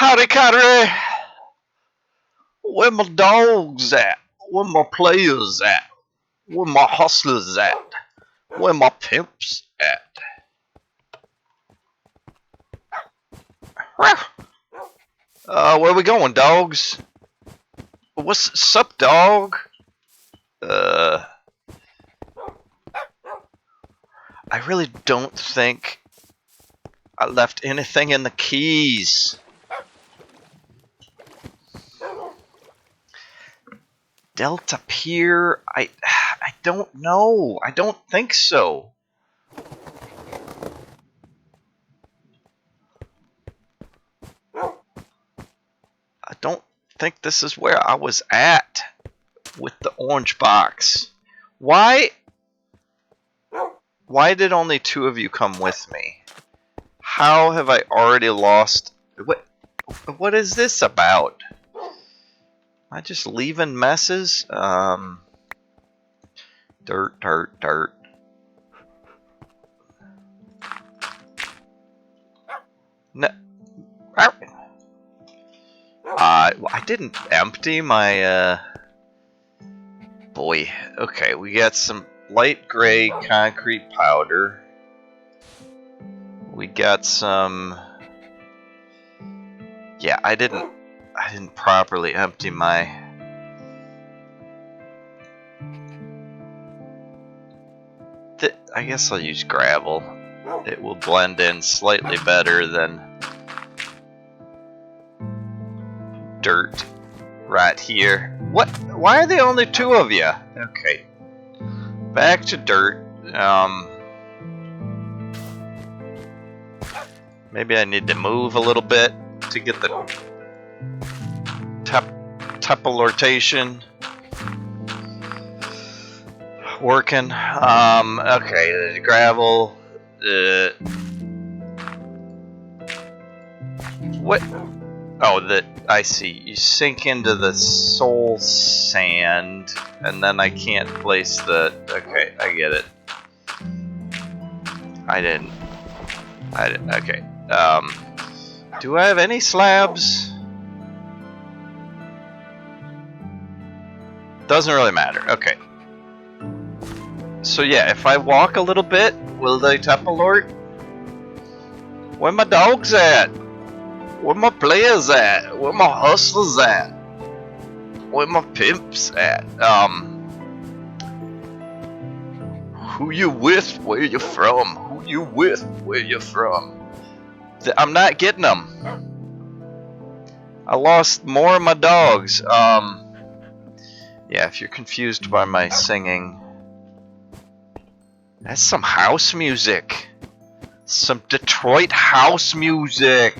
Howdy, Cottery! Where my dogs at? Where my players at? Where my hustlers at? Where my pimps at? Where we going, dogs? What's up, dog? I really don't think I left anything in the keys. Delta Pier? I don't know. I don't think so. I don't think this is where I was at with the orange box. Why did only 2 of you come with me? How have I already lost? What is this about? Am I just leaving messes? Dirt. No. I didn't empty my, boy. Okay, we got some light gray concrete powder. We got some... Yeah, I didn't properly empty my... I guess I'll use gravel. It will blend in slightly better than dirt right here. What? Why are there only 2 of you? Okay. Back to dirt. Maybe I need to move a little bit to get the teleportation working. Okay, the gravel. What? Oh, I see. You sink into the soul sand, and then I can't place the... Okay, I get it. I didn't. Okay. Do I have any slabs? Doesn't really matter. Okay. So yeah, if I walk a little bit, will they teleport? Where my dogs at? Where my players at? Where my hustlers at? Where my pimps at? Who you with? Where you from? Who you with? Where you from? I'm not getting them. I lost more of my dogs. Yeah, if you're confused by my singing, that's some house music. Some Detroit house music.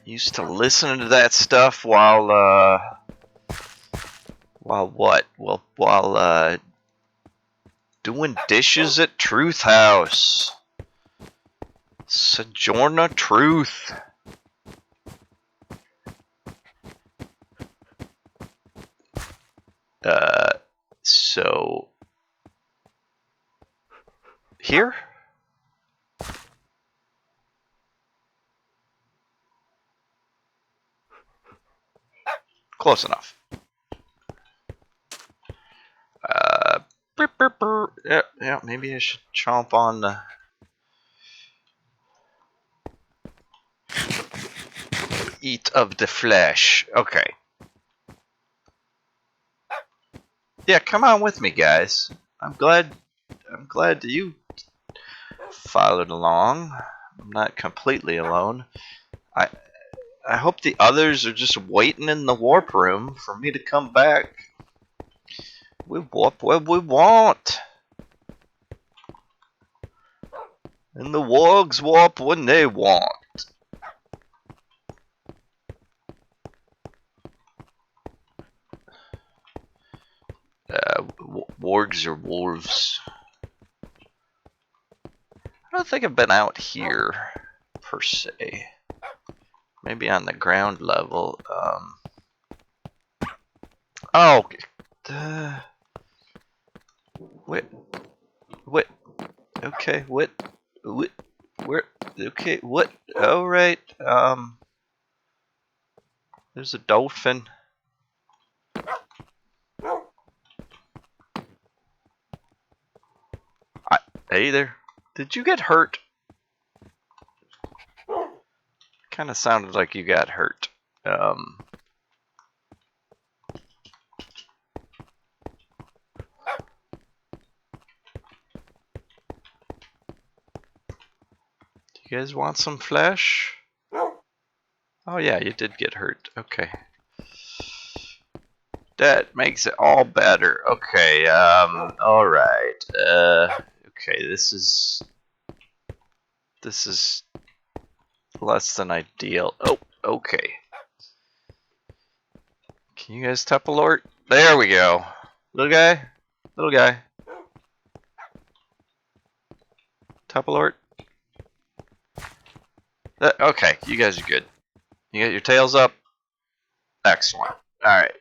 Used to listen to that stuff while what? Well, while doing dishes at Truth House. Sojourner Truth. So here? Close enough. Yeah, maybe I should chomp on the... Eat of the flesh. Okay. Yeah, come on with me, guys. I'm glad you followed along. I'm not completely alone. I hope the others are just waiting in the warp room for me to come back. We warp where we want. And the wargs warp when they want. Wargs or wolves. I don't think I've been out here, per se. Maybe on the ground level. Oh! What? Okay, what? Where? Okay, what? All right. There's a dolphin. Hey there. Did you get hurt? Kind of sounded like you got hurt. Do you guys want some flesh? Oh yeah, you did get hurt. Okay. That makes it all better. Okay, alright. Okay, this is less than ideal. Oh, okay. Can you guys teleport? There we go. Little guy. Little guy. Teleport. Okay, you guys are good. You got your tails up? Excellent. Alright.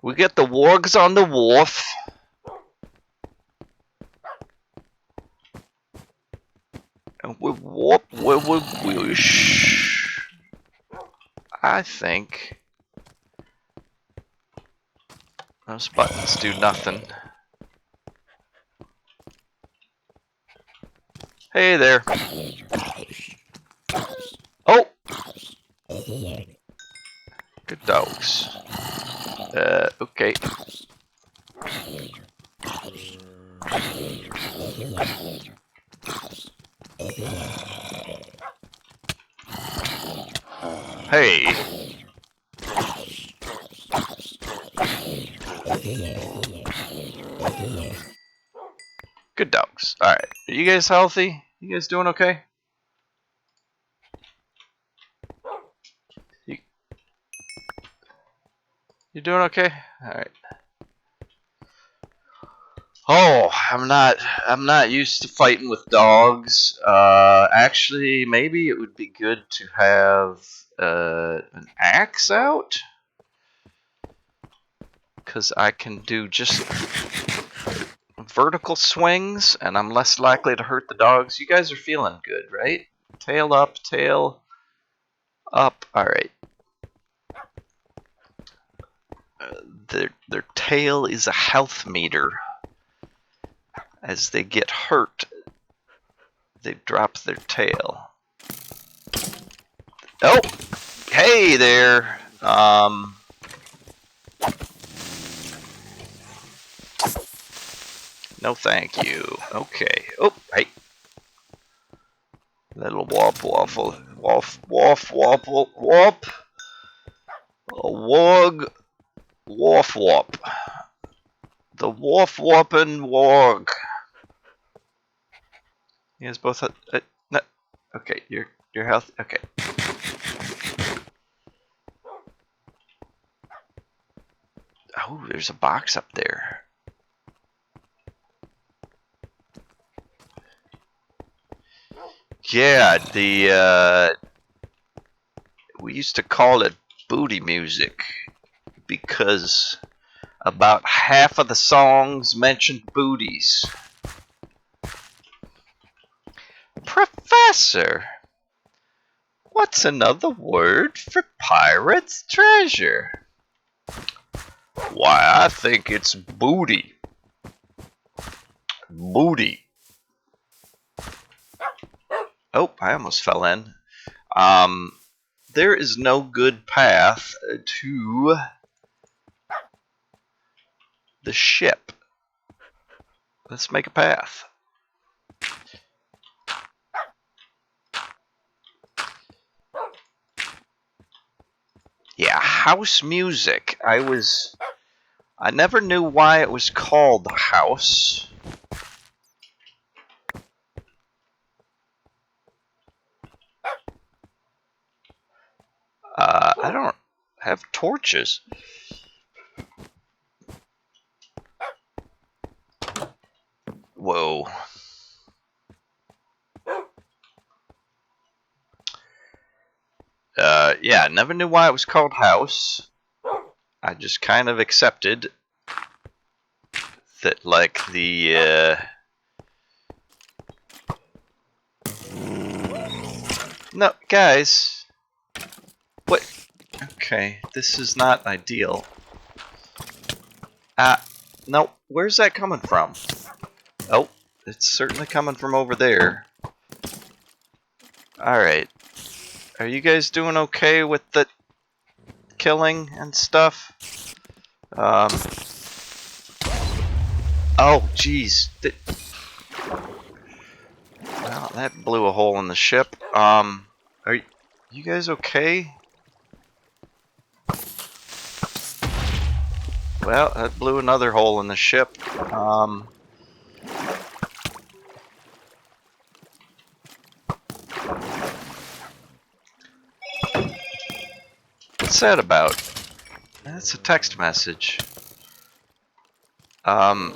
We get the wargs on the wharf. And we warp where we wish. I think those buttons do nothing. Hey there. Oh! Good dogs. Okay. Hey. Good dogs. Alright. Are you guys healthy? You guys doing okay? You doing okay? Alright. Oh, I'm not used to fighting with dogs. Actually, maybe it would be good to have an axe out, because I can do just vertical swings, and I'm less likely to hurt the dogs. You guys are feeling good, right? Tail up, tail up. All right. Their tail is a health meter. As they get hurt, they drop their tail. Oh, hey there. No, thank you. Okay. Oh, hey. Little wop waffle. Waff, waff, wobble, wop. A wog. Waff wop. The waff whoppin' warg. You guys both no. Okay, you're healthy. Okay. Oh, there's a box up there. Yeah, we used to call it booty music because about half of the songs mentioned booties. Professor, what's another word for pirate's treasure? Why, I think it's booty. Booty. Oh, I almost fell in. There is no good path to the ship. Let's make a path. Yeah, house music. I never knew why it was called house. I don't have torches. Whoa. Yeah, never knew why it was called house. I just kind of accepted that, like, the No, guys. What? Okay, this is not ideal. No, where's that coming from? Oh, it's certainly coming from over there. Alright. Are you guys doing okay with the killing and stuff? Oh, jeez. Well, that blew a hole in the ship. Are you guys okay? Well, that blew another hole in the ship. What's that about? That's a text message. I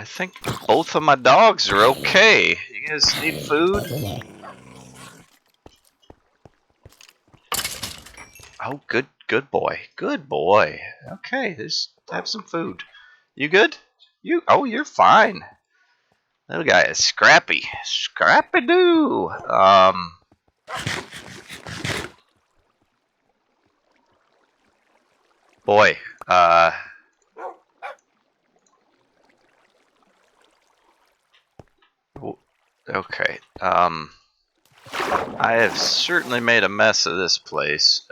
think both of my dogs are okay. You guys need food? Oh, good boy. Good boy. Okay, just have some food. You good? Oh, you're fine. Little guy is scrappy. Scrappy-doo. Boy, okay, I have certainly made a mess of this place.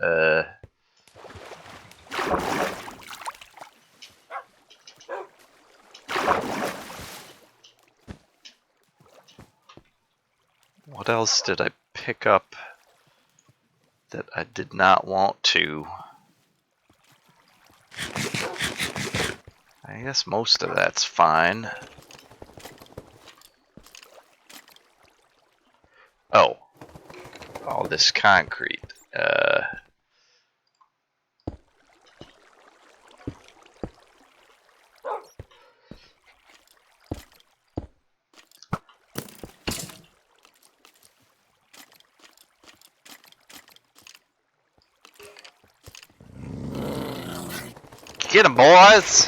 What else did I pick up that I did not want to? I guess most of that's fine. Oh, all this concrete. Get 'em, boys!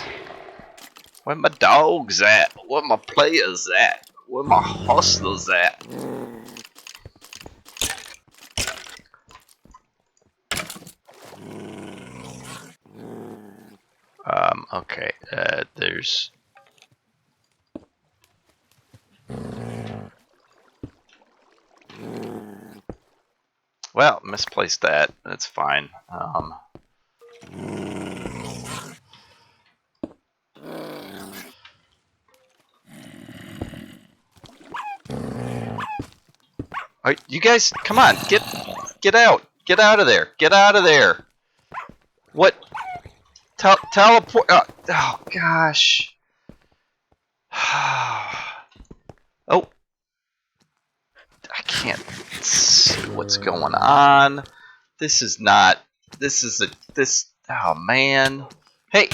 Where my dogs at? Where my players at? Where my hustlers at? Okay, there's... Well, misplaced that. That's fine. Alright, you guys, come on, get out. Get out of there. Get out of there. What? Teleport. Oh, gosh. Oh. I can't see what's going on. This is not. Oh, man. Hey.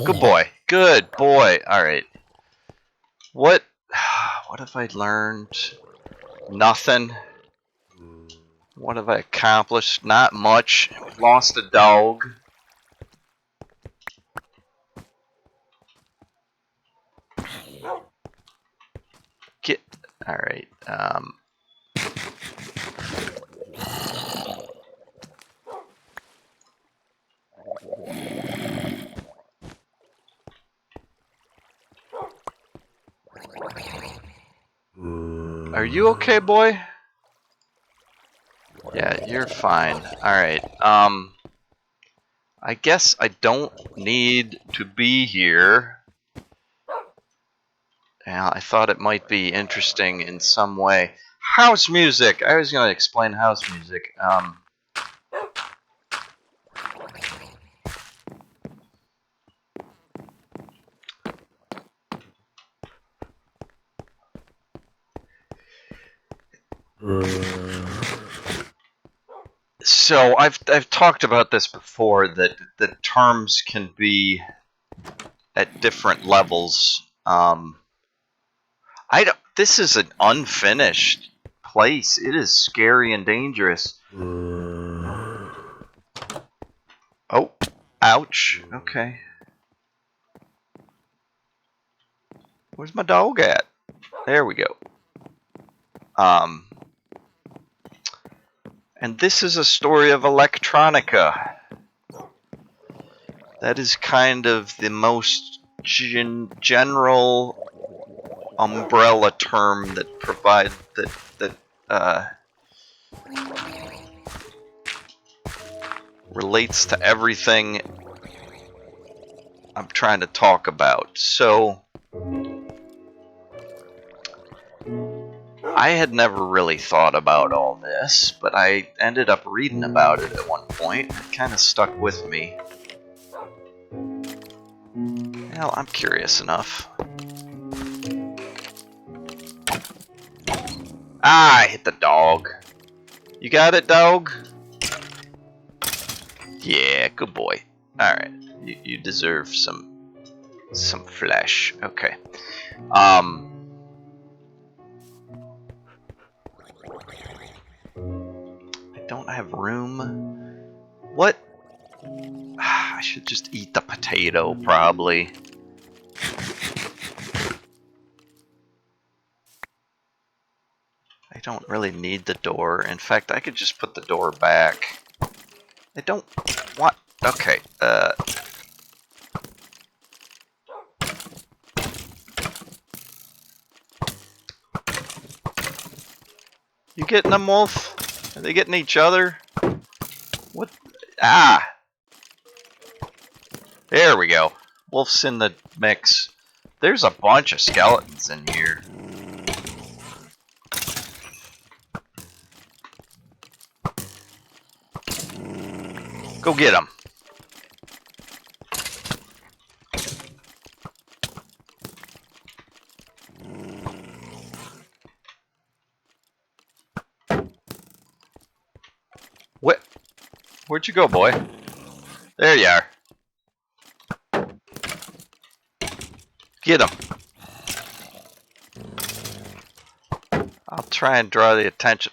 Good boy. Good boy. Alright. What have I learned? Nothing. What have I accomplished? Not much. Lost a dog. Alright. Are you okay, boy? Yeah, you're fine. Alright, I guess I don't need to be here. Yeah, I thought it might be interesting in some way. House music! I was going to explain house music. So I've talked about this before, that the terms can be at different levels. This is an unfinished place. It is scary and dangerous. Oh, Ouch. Okay. Where's my dog at? There we go. And this is a story of electronica. That is kind of the most general umbrella term that provide that relates to everything I'm trying to talk about. So I had never really thought about all this, but I ended up reading about it at one point. It kind of stuck with me. Well, I'm curious enough. Ah, I hit the dog. You got it, dog? Yeah, good boy. Alright, you deserve some flesh. Okay. I don't have room. What? I should just eat the potato, probably. I don't really need the door. In fact, I could just put the door back. I don't want... Okay, You getting them, Wolf? Are they getting each other? What? Ah! There we go. Wolf's in the mix. There's a bunch of skeletons in here. Go get them. What? Where'd you go, boy? There you are. Get him. I'll try and draw the attention.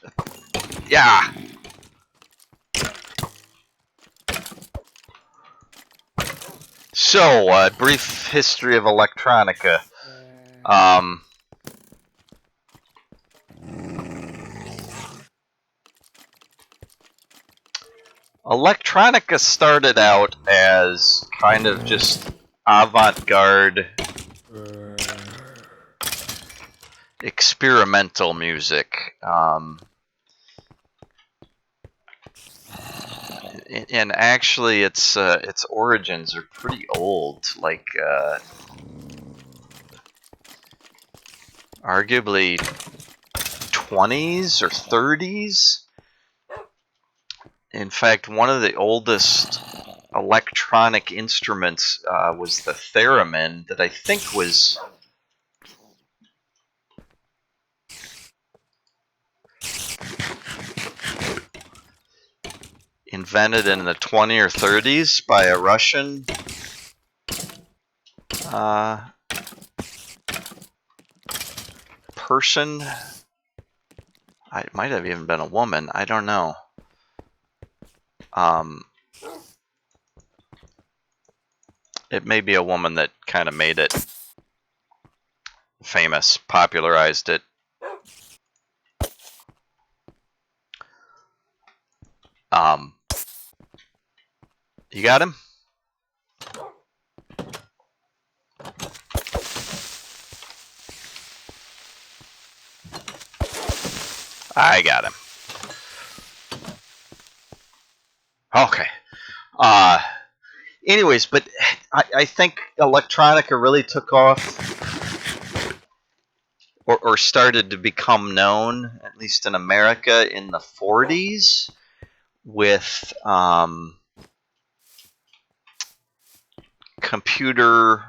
Yeah. So, brief history of electronica. Electronica started out as kind of just avant-garde experimental music. And actually, its origins are pretty old, like arguably 20s or 30s. In fact, one of the oldest electronic instruments was the theremin, that I think was invented in the 20s or 30s by a Russian person. It might have even been a woman. I don't know. It may be a woman that kind of made it famous, popularized it. You got him? I got him. Okay. Anyways, but I think electronica really took off, or started to become known, at least in America, in the 40s with computer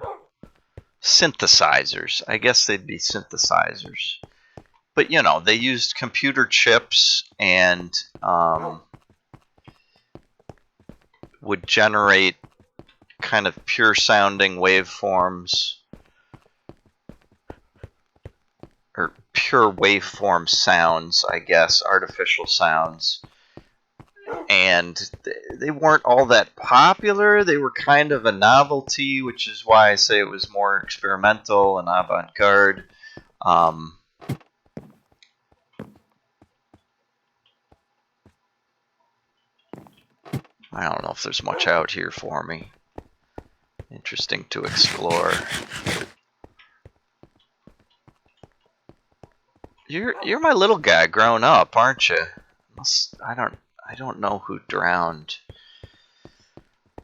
synthesizers. I guess they'd be synthesizers. But, you know, they used computer chips and would generate kind of pure sounding waveforms, or pure waveform sounds, I guess, artificial sounds. And and they weren't all that popular. They were kind of a novelty, which is why I say it was more experimental and avant-garde. I don't know if there's much out here for me. Interesting to explore. You're my little guy grown up, aren't you? I don't know who drowned.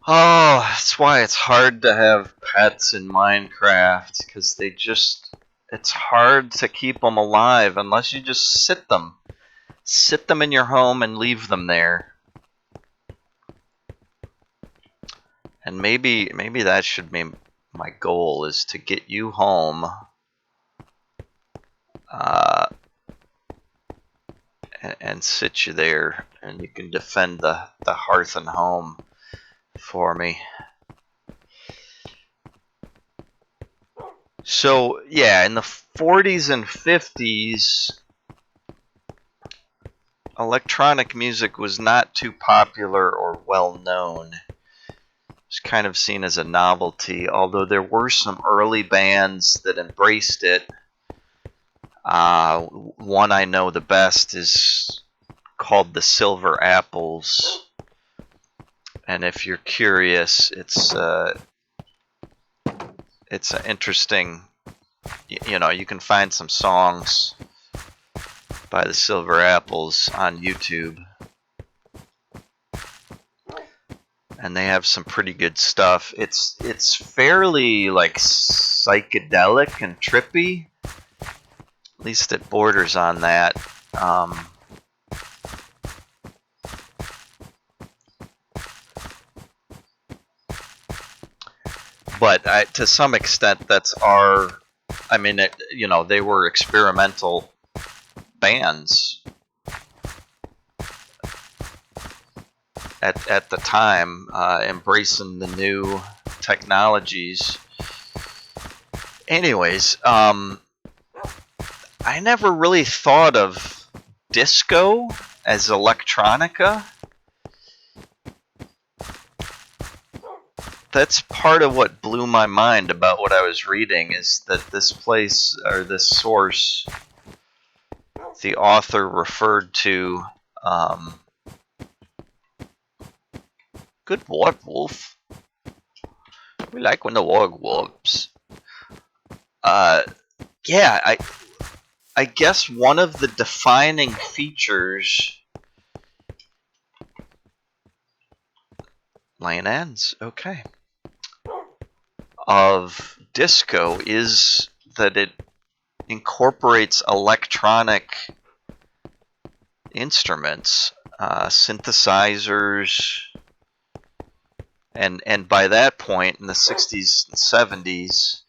Oh, that's why it's hard to have pets in Minecraft, because it's hard to keep them alive unless you just sit them in your home and leave them there. And maybe that should be my goal, is to get you home and sit you there, and you can defend the hearth and home for me. So yeah, in the 40s and 50s, electronic music was not too popular or well known. It's kind of seen as a novelty, although there were some early bands that embraced it. One I know the best is called the Silver Apples, and if you're curious, it's an interesting. You can find some songs by the Silver Apples on YouTube, and they have some pretty good stuff. It's fairly like psychedelic and trippy. At least it borders on that. But to some extent, that's our. I mean, they were experimental bands at the time, embracing the new technologies. Anyways, I never really thought of disco as electronica. That's part of what blew my mind about what I was reading, is that this place, or this source, the author referred to. Good work, Wolf. We like when the warg warps. Yeah, I guess one of the defining features. Lane ends, okay. Of disco is that it incorporates electronic instruments, synthesizers, and by that point in the 60s and 70s,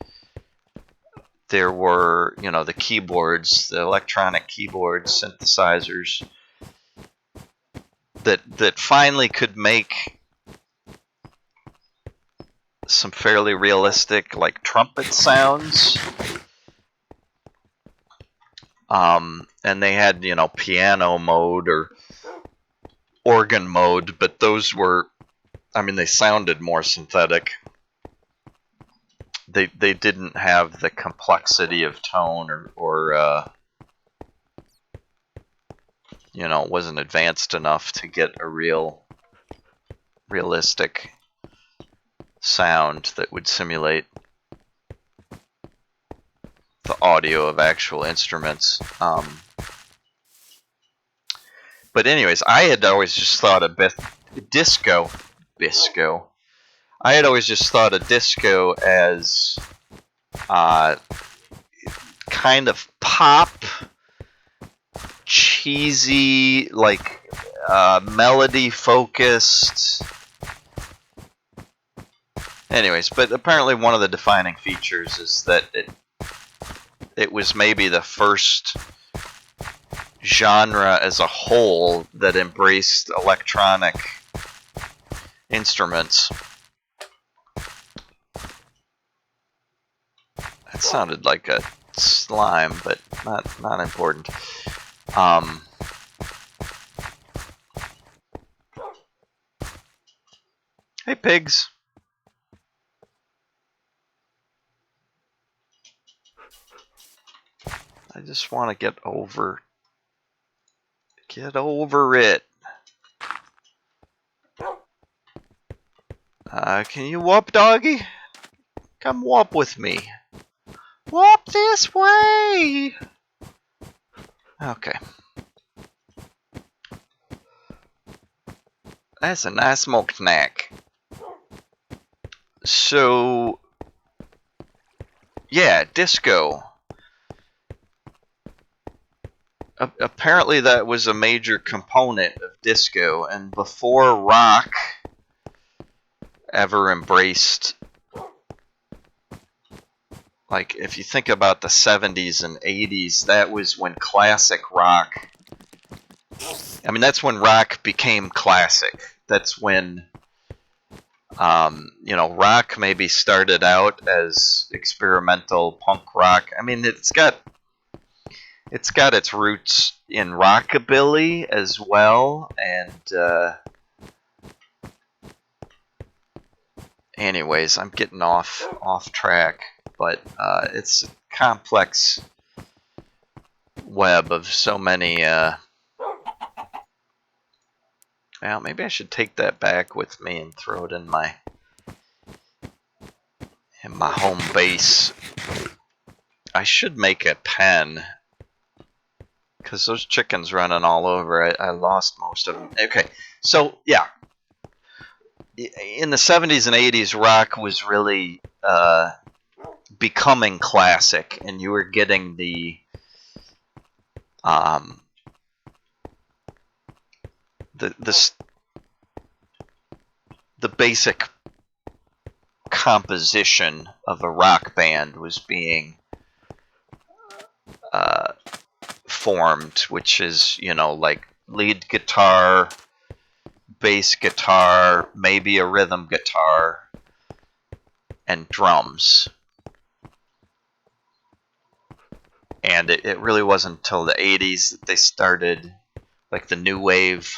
there were, the keyboards, the electronic keyboards, synthesizers that finally could make some fairly realistic, like, trumpet sounds. And they had, piano mode or organ mode, but those were, they sounded more synthetic. They didn't have the complexity of tone or wasn't advanced enough to get a realistic sound that would simulate the audio of actual instruments. But anyways, I had always just thought of disco. I had always just thought of disco as kind of pop, cheesy, like melody focused. Anyways, but apparently one of the defining features is that it was maybe the first genre as a whole that embraced electronic instruments. That sounded like a slime, but not important. Hey, pigs. I just want to get over it. Can you whoop, doggy? Come whoop with me. Whoop this way. Okay. That's a nice smoked snack. So, yeah, disco. Apparently that was a major component of disco, and before rock ever embraced, like, if you think about the 70s and 80s, that was when classic rock, I mean, that's when rock became classic. That's when, you know, rock maybe started out as experimental punk rock. I mean, it's got its roots in rockabilly as well, and anyways, I'm getting off track, but it's a complex web of so many. Well, maybe I should take that back with me and throw it in my home base. I should make a pen, because those chickens running all over, I lost most of them. Okay, so yeah, in the 70s and 80s, rock was really becoming classic, and you were getting the basic composition of a rock band was being formed, which is, you know, like lead guitar, bass guitar, maybe a rhythm guitar, and drums. And it really wasn't until the 80s that they started, like the new wave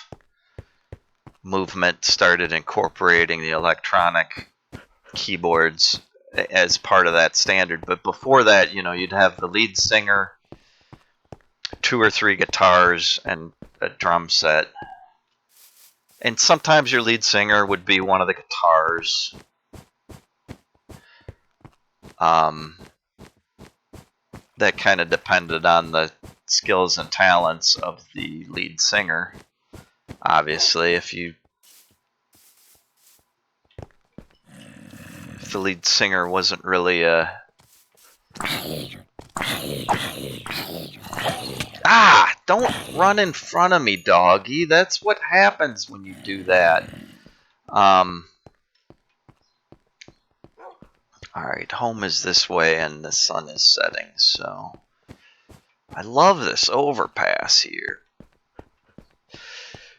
movement started incorporating the electronic keyboards as part of that standard. But before that, you know, you'd have the lead singer, 2 or 3 guitars, and a drum set. And sometimes your lead singer would be one of the guitars. That kind of depended on the skills and talents of the lead singer. Obviously, if the lead singer wasn't really a... Ah! Don't run in front of me, doggy. That's what happens when you do that. Alright, home is this way and the sun is setting, so... I love this overpass here.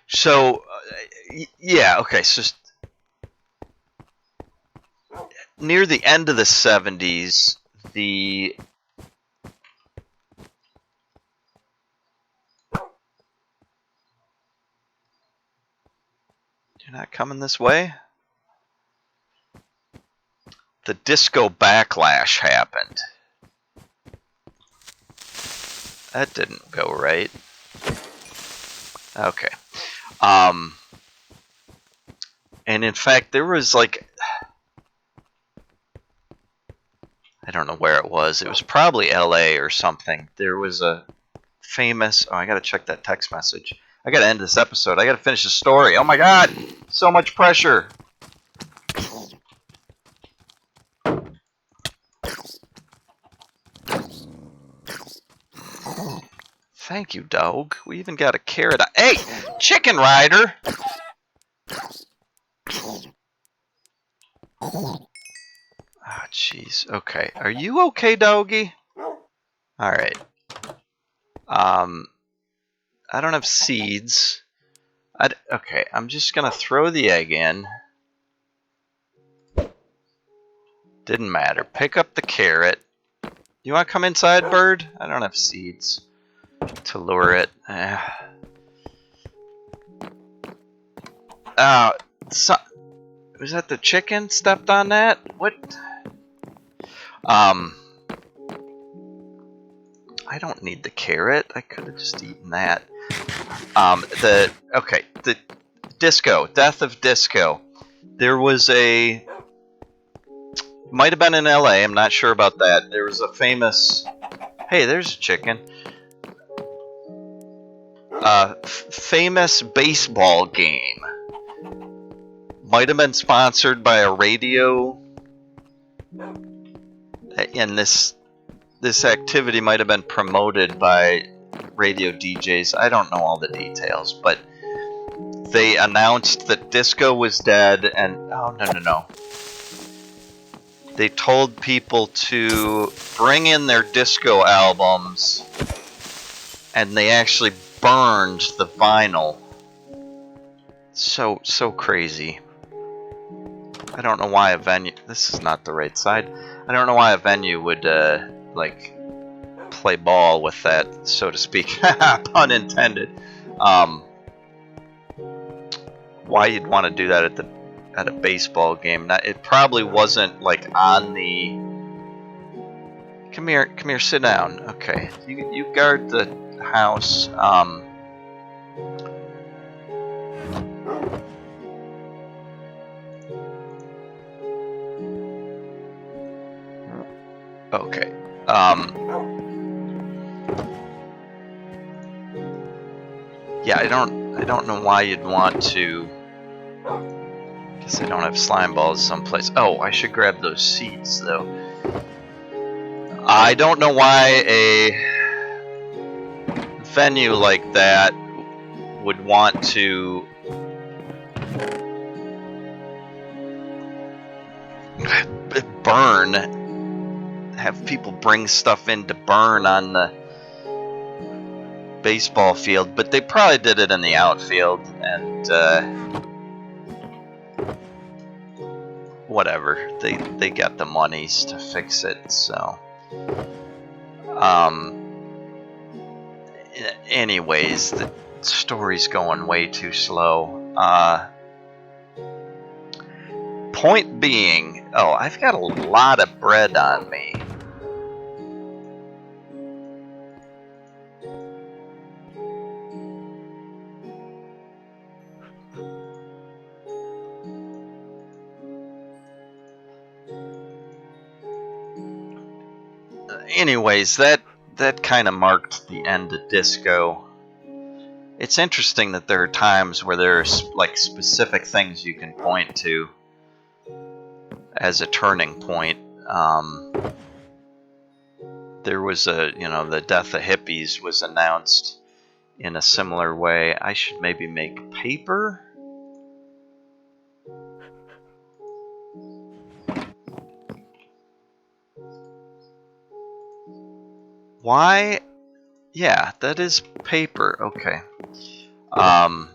So, yeah, okay, so... Near the end of the 70s, the... You're not coming this way? The disco backlash happened. That didn't go right. Okay. And in fact, there was like... I don't know where it was. It was probably LA or something. There was a famous... Oh, I gotta check that text message. I gotta end this episode. I gotta finish the story. Oh my god! So much pressure! Thank you, dog. We even got a carrot. Hey! Chicken Rider! Oh, jeez. Okay. Are you okay, doggy? Alright. I don't have seeds. Okay, I'm just gonna throw the egg in. Didn't matter. Pick up the carrot. You want to come inside, bird? I don't have seeds to lure it. Oh, Was that the chicken stepped on that? What? I don't need the carrot. I could have just eaten that. The Disco, Death of Disco. There was a, might have been in LA, I'm not sure about that. There was a famous, hey, there's a chicken. Famous baseball game. Might have been sponsored by a radio, and this activity might have been promoted by radio DJs. I don't know all the details, but they announced that disco was dead, and oh no. They told people to bring in their disco albums, and they actually burned the vinyl. So crazy. I don't know why a venue, this is not the right side. I don't know why a venue would like play ball with that, so to speak. Pun intended. Why you'd want to do that at a baseball game? It probably wasn't like on the. Come here, sit down. Okay, you guard the house. Okay. Yeah, I don't know why you'd want to. Guess I don't have slime balls someplace. Oh, I should grab those seeds though. I don't know why a venue like that would want to burn, have people bring stuff in to burn on the baseball field, but they probably did it in the outfield, and whatever, they got the monies to fix it. So anyways, the story's going way too slow. Point being, oh, I've got a lot of bread on me. Anyways, that kind of marked the end of disco. It's interesting that there are times where there's like specific things you can point to as a turning point. There was the death of hippies was announced in a similar way. I should maybe make paper. Why? Yeah, that is paper. Okay. I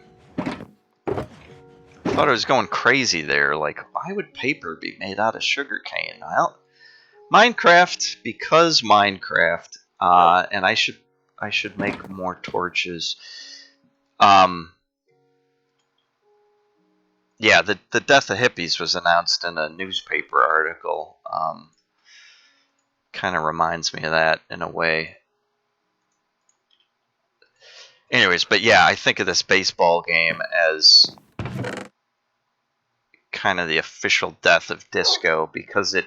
thought I was going crazy there. Like, why would paper be made out of sugarcane? Well, Minecraft, because Minecraft, and I should make more torches. Yeah, the death of hippies was announced in a newspaper article. Kind of reminds me of that in a way. Anyways, but yeah, I think of this baseball game as kind of the official death of disco, because it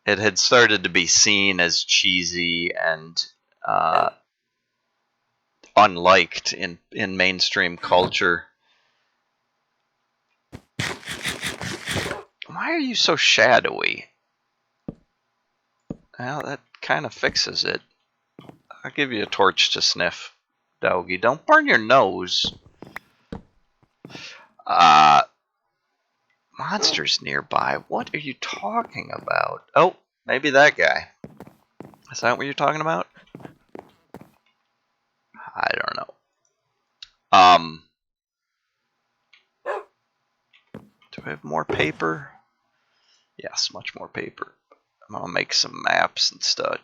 had started to be seen as cheesy and unliked in mainstream culture. Why are you so shadowy? Well, that kind of fixes it. I'll give you a torch to sniff, doggy. Don't burn your nose. Monsters nearby. What are you talking about? Oh, maybe that guy. Is that what you're talking about? I don't know. Do I have more paper? Yes, much more paper. I'm gonna make some maps and stuff.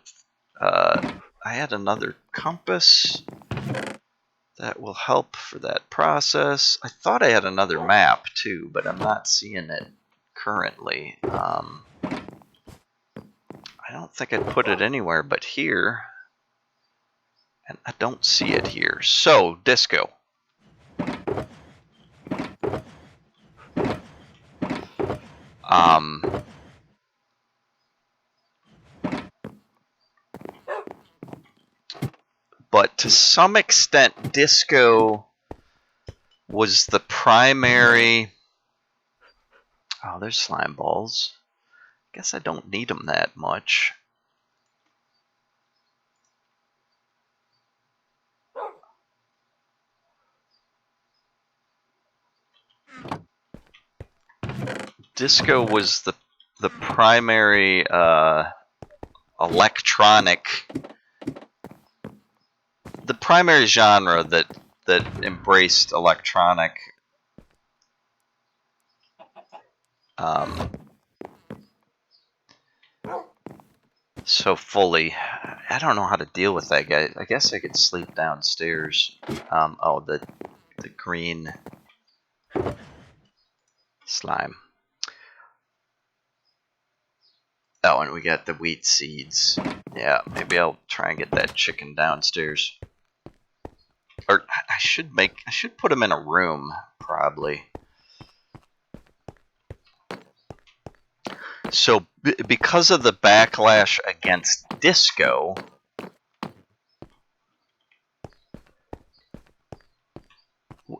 I had another compass. That will help for that process. I thought I had another map too, but I'm not seeing it currently. I don't think I put it anywhere but here. And I don't see it here. So, disco. But to some extent, disco was the primary... Oh, there's slime balls. Guess I don't need them that much. Disco was the primary electronic, the primary genre that embraced electronic so fully. I don't know how to deal with that guy. I guess I could sleep downstairs. Oh, the green slime. Oh, and we got the wheat seeds. Yeah, maybe I'll try and get that chicken downstairs. Or I should put him in a room, probably. So because of the backlash against disco,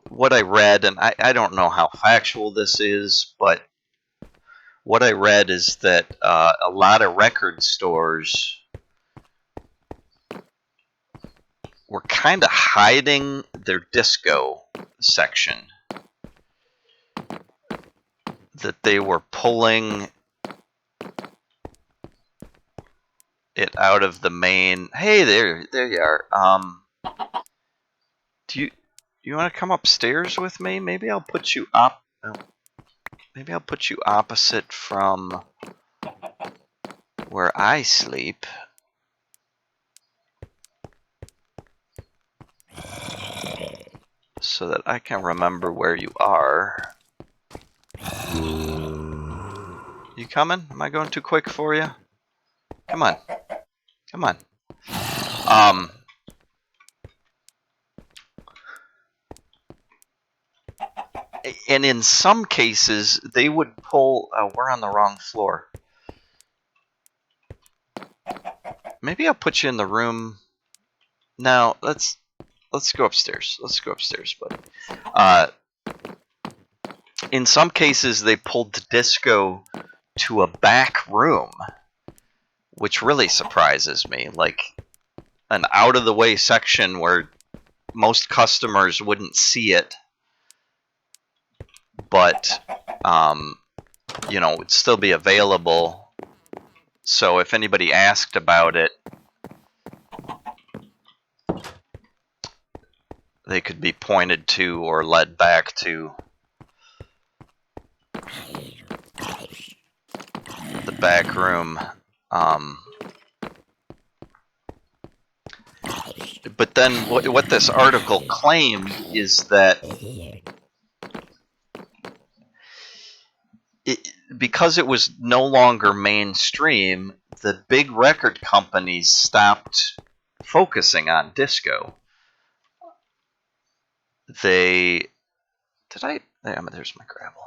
what I read, and I don't know how factual this is, but what I read is that a lot of record stores were kind of hiding their disco section. That they were pulling it out of the main. Hey, there you are. Do you want to come upstairs with me? Maybe I'll put you up. Maybe I'll put you opposite from where I sleep. So that I can remember where you are. You coming? Am I going too quick for you? Come on. Come on. And in some cases, they would pull... Oh, we're on the wrong floor. Maybe I'll put you in the room... No, let's go upstairs. Let's go upstairs, buddy. In some cases, they pulled the disco to a back room, which really surprises me. Like, an out-of-the-way section where most customers wouldn't see it, but, you know, would still be available. So if anybody asked about it, they could be pointed to or led back to the back room. But then what this article claimed is that because it was no longer mainstream, the big record companies stopped focusing on disco. There's my gravel.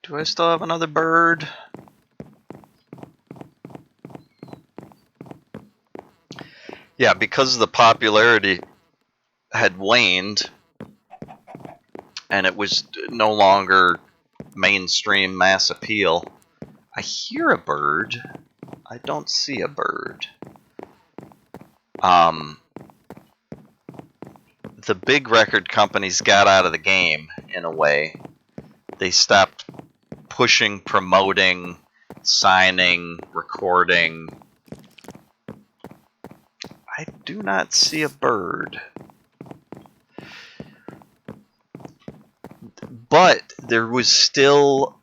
Do I still have another bird? Yeah, because the popularity had waned and it was no longer mainstream mass appeal. I hear a bird. I don't see a bird. The big record companies got out of the game in a way. They stopped pushing, promoting, signing, recording. I do not see a bird. but there was still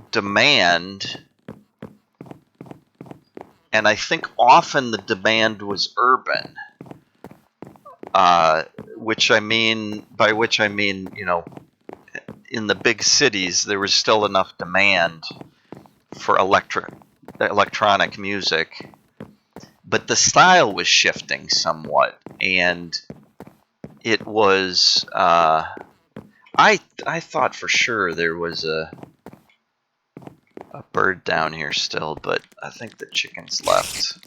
demand, and I think often the demand was urban, by which I mean, you know, in the big cities there was still enough demand for electronic music, but the style was shifting somewhat, and it was I thought for sure there was a bird down here still, but I think the chickens left.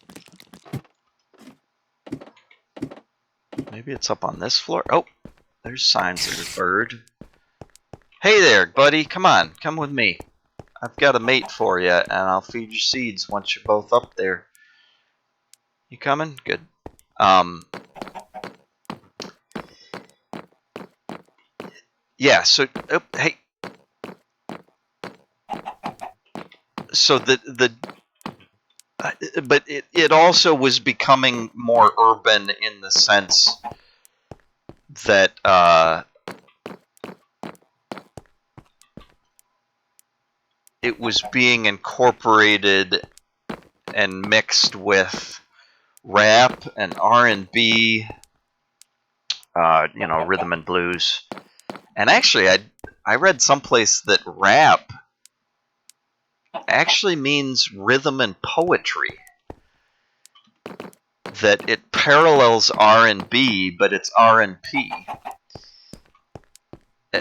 Maybe it's up on this floor. Oh, there's signs of a bird. Hey there, buddy. Come on, come with me. I've got a mate for you, and I'll feed you seeds once you're both up there. You coming? Good. Yeah, so, oh, hey. So but it also was becoming more urban in the sense that it was being incorporated and mixed with rap and R&B, you know, rhythm and blues. And actually, I read someplace that rap actually means rhythm and poetry. That it parallels R&B, but it's R&P,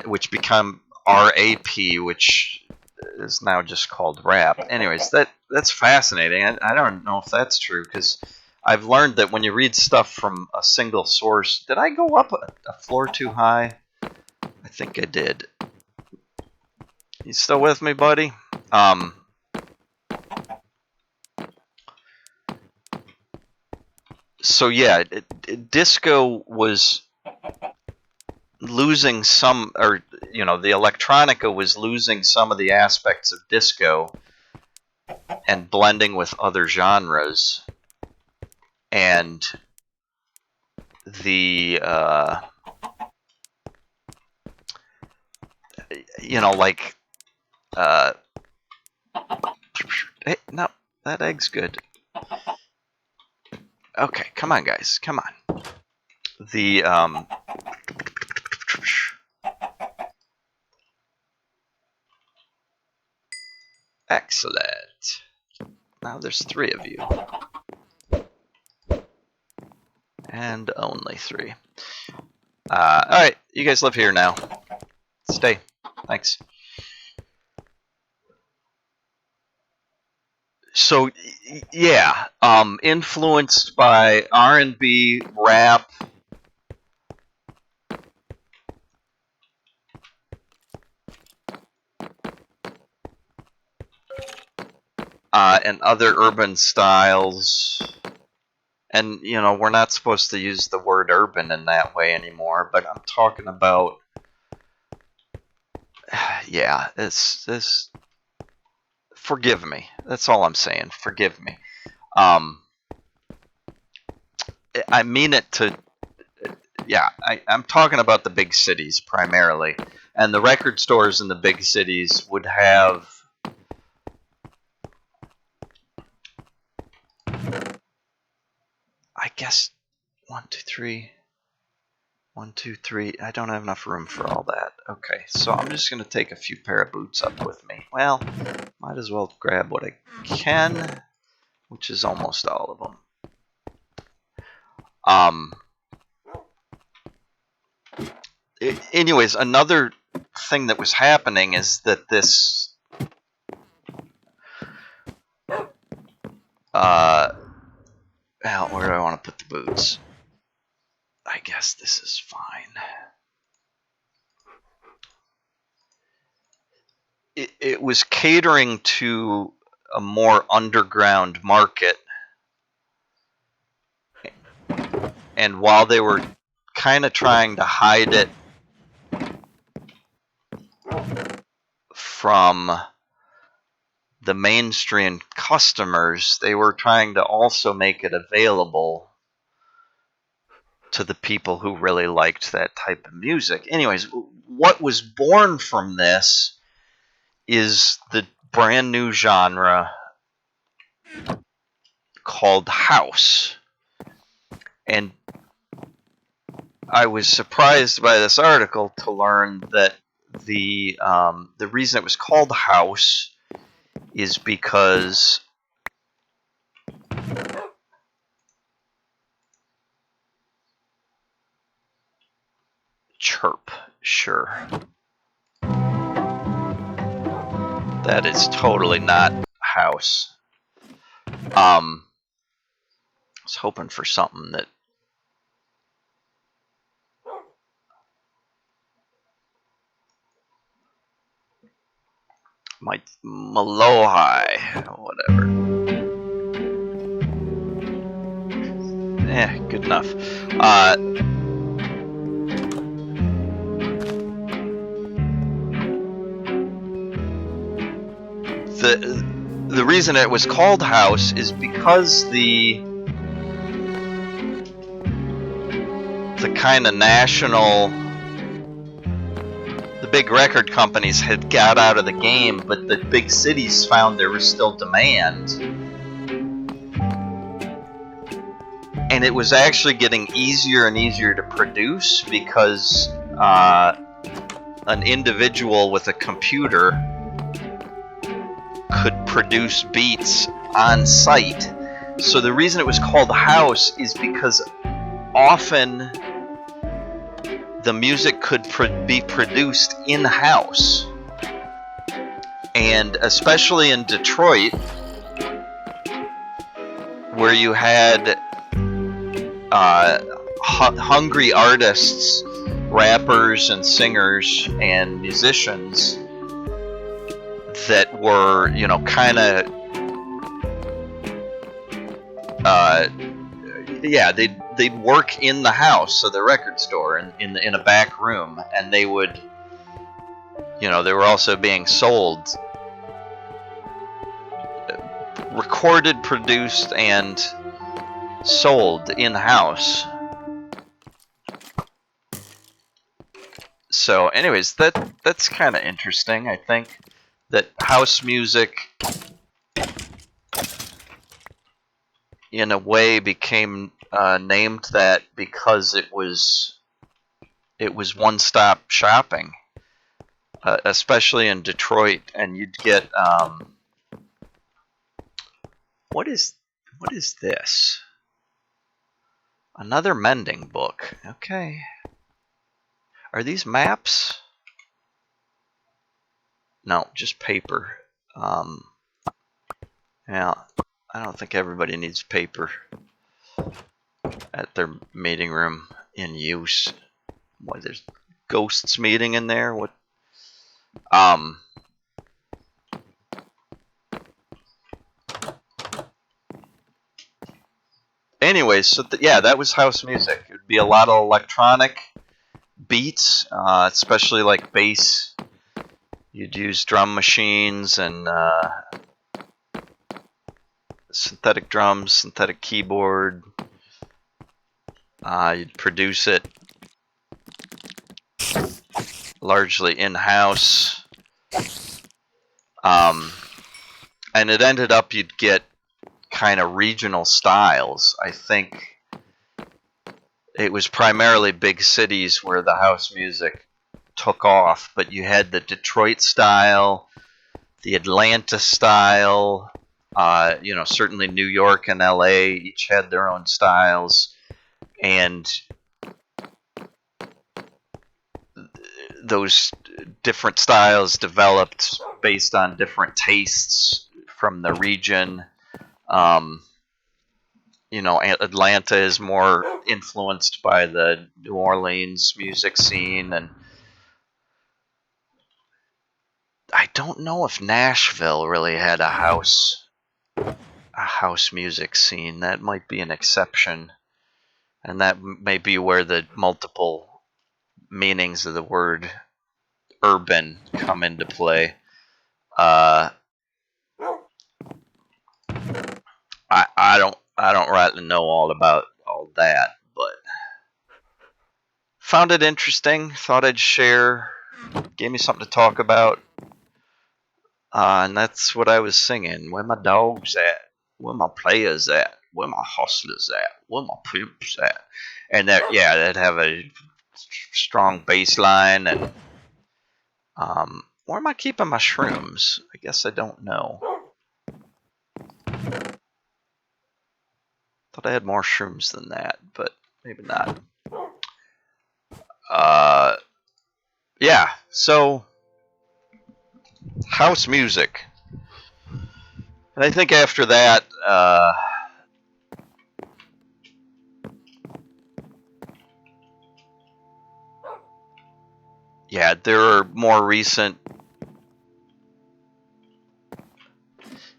which become RAP, which is now just called rap. Anyways, that's fascinating. I don't know if that's true, because I've learned that when you read stuff from a single source... Did I go up a floor too high? I think I did. You still with me, buddy? So yeah, disco was losing some, or you know, the electronica was losing some of the aspects of disco and blending with other genres, and the you know, like hey, no, that egg's good. Okay, come on, guys, come on. The excellent. Now there's 3 of you. And only 3. Alright, you guys live here now. Stay. Thanks. So, yeah, influenced by R&B, rap, and other urban styles. And, you know, we're not supposed to use the word urban in that way anymore, but I'm talking about, yeah, this, forgive me. That's all I'm saying. Forgive me. I mean it to, yeah, I'm talking about the big cities primarily. And the record stores in the big cities would have, I guess, 1, 2, 3. 1, 2, 3. I don't have enough room for all that. Okay, so I'm just going to take a few pair of boots up with me. Well, might as well grab what I can, which is almost all of them. Anyways, another thing that was happening is that this well, where do I want to put the boots? I guess this is fine. It was catering to a more underground market, and while they were kind of trying to hide it from the mainstream customers, they were trying to also make it available to the people who really liked that type of music. Anyways, what was born from this is the brand new genre called house. And I was surprised by this article to learn that the reason it was called house is because chirp, sure. That is totally not house. I was hoping for something that might Malohai, whatever. Good enough. The reason it was called house is because the kind of the big record companies had got out of the game, but the big cities found there was still demand. And it was actually getting easier and easier to produce because an individual with a computer could produce beats on site. So the reason it was called house is because often the music could be produced in-house. And especially in Detroit, where you had hungry artists, rappers and singers and musicians that were, kind of, they'd work in the house of the record store in a back room, and they would, they were also being sold, recorded, produced, and sold in-house. So anyways, that's kind of interesting. I think that house music in a way became named that because it was one-stop shopping, especially in Detroit. And you'd get what is this? Another mending book. Okay. Are these maps? No, just paper. Yeah, I don't think everybody needs paper at their meeting room in use. Why, there's ghosts meeting in there? What? Anyways, so yeah, that was house music. It would be a lot of electronic beats, especially like bass. You'd use drum machines and synthetic drums, synthetic keyboard. You'd produce it largely in-house. And it ended up you'd get kind of regional styles. I think it was primarily big cities where the house music took off, but you had the Detroit style, the Atlanta style, certainly New York and LA each had their own styles, and those different styles developed based on different tastes from the region. Atlanta is more influenced by the New Orleans music scene, and I don't know if Nashville really had a house music scene. That might be an exception, and that may be where the multiple meanings of the word urban come into play. I don't rightly know all about all that, but found it interesting. Thought I'd share. Gave me something to talk about. And that's what I was singing. Where my dogs at? Where my players at? Where my hustlers at? Where my pimps at? And that, yeah, that'd have a strong bass line. And where am I keeping my shrooms? I guess I don't know. Thought I had more shrooms than that, but maybe not. Yeah, so house music. And I think after that, yeah, there are more recent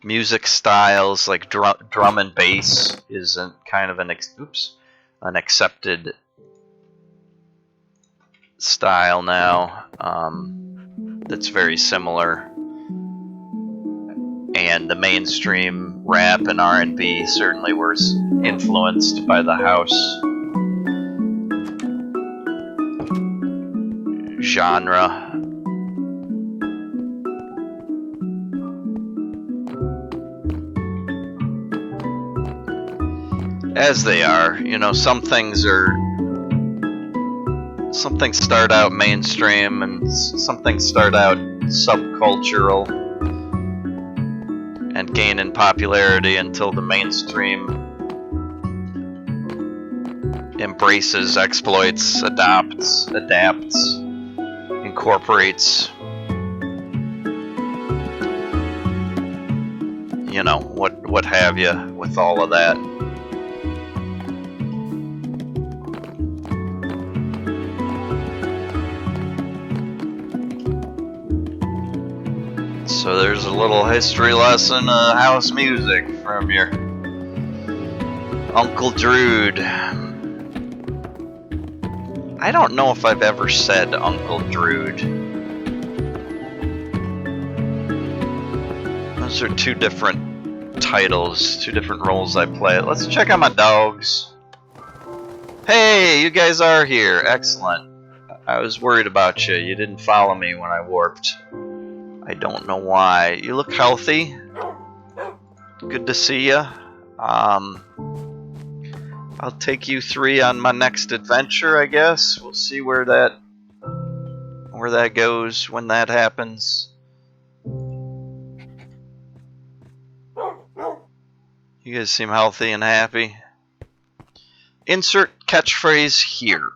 music styles like drum and bass is kind of an accepted style now. That's very similar, and the mainstream rap and R&B certainly was influenced by the house genre. As they are, you know, some things start out mainstream and some things start out subcultural and gain in popularity until the mainstream embraces, exploits, adapts, incorporates, you know, what have you with all of that. So there's a little history lesson of house music from your Uncle Drude. I don't know if I've ever said Uncle Drude. Those are two different titles, two different roles I play. Let's check out my dogs. Hey, you guys are here. Excellent. I was worried about you. You didn't follow me when I warped. I don't know why. You look healthy. Good to see you. I'll take you three on my next adventure, I guess. We'll see where that goes when that happens. You guys seem healthy and happy. Insert catchphrase here.